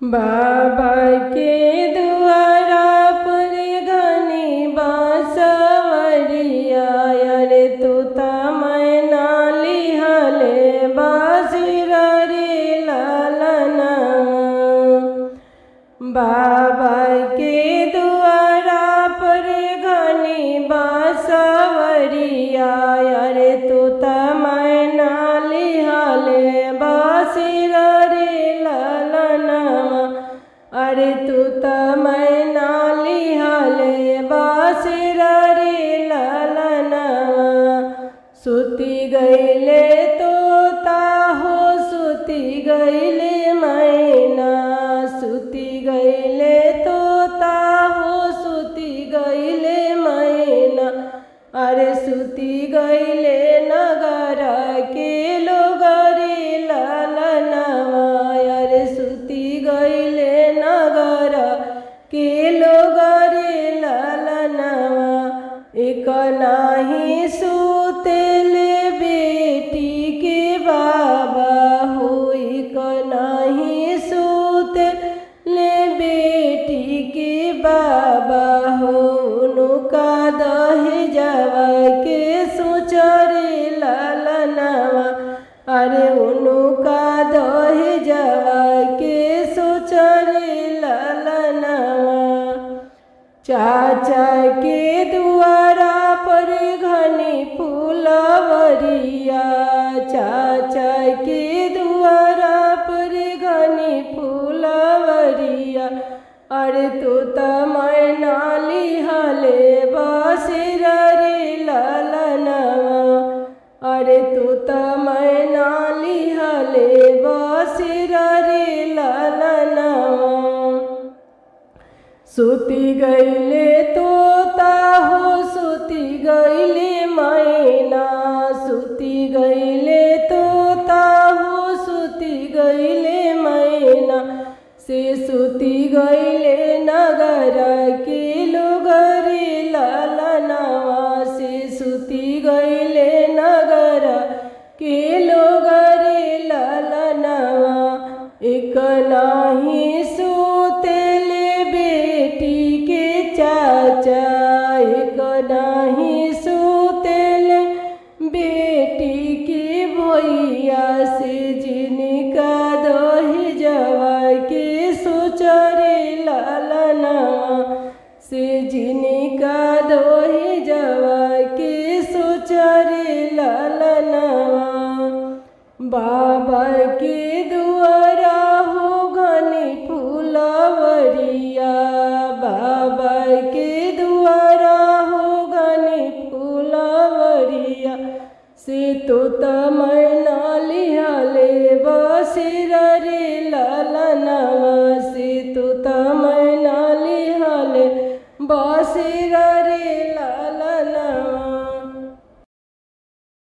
बाबा के दुआरा पर घनी बांसवरिया रे तू मैना लिहले बासिरा रे लालना। बाबा के दुआरा पर घनी बांसवरिया रे तू मैना लिहले बासिरा रे लालना। अरे तू मैना लिहले बासिरा रे लालना। सुती गईले तोता हो सुती गईले मैना। सुती गईले तोता हो सुती गईले मैना। अरे सुती गईले नगर के लोग रे लालना। अरे सुती गईले नगर के लोग रे लालना। एक नाही सुतेले बेटी के बाबा हो। एक नाही सुतेले बेटी के बाबा हो। उनका दहेजवा के सोचरे लालना। अरे उनका दहेजवा के सोचरे लालना। चाचा के दुआरा पर घनी फूलवरिया। चाचा के दुआरा पर घनी फूलवरिया। अरे तू मैना लिहले बासिरा रे लालना। अरे तू मैना लिहले बासिरा रे लालना। सुती गईले तोता हो सुती गईले मैना। सुती गईले तोता हो सुती गईले मैना। से सुती गईले नगर के लोग रे लालना। से सुती गईले नगर के लोग रे लालना। एक नाही सुतेले बेटी के चाचा। एक नाही सुतेले बेटी के भैया। से जिनका दहेजवा के सोचरे लालना। से जिनका दहेजवा के सोचरे लालना। बाबा के दुआरा हो घनी फूलवरिया। बाबा के दुआरा हो घनी फूलवरिया। से तू मैना लिहले बासिरा रे लालना। से तू मैना लिहले बासिरा रे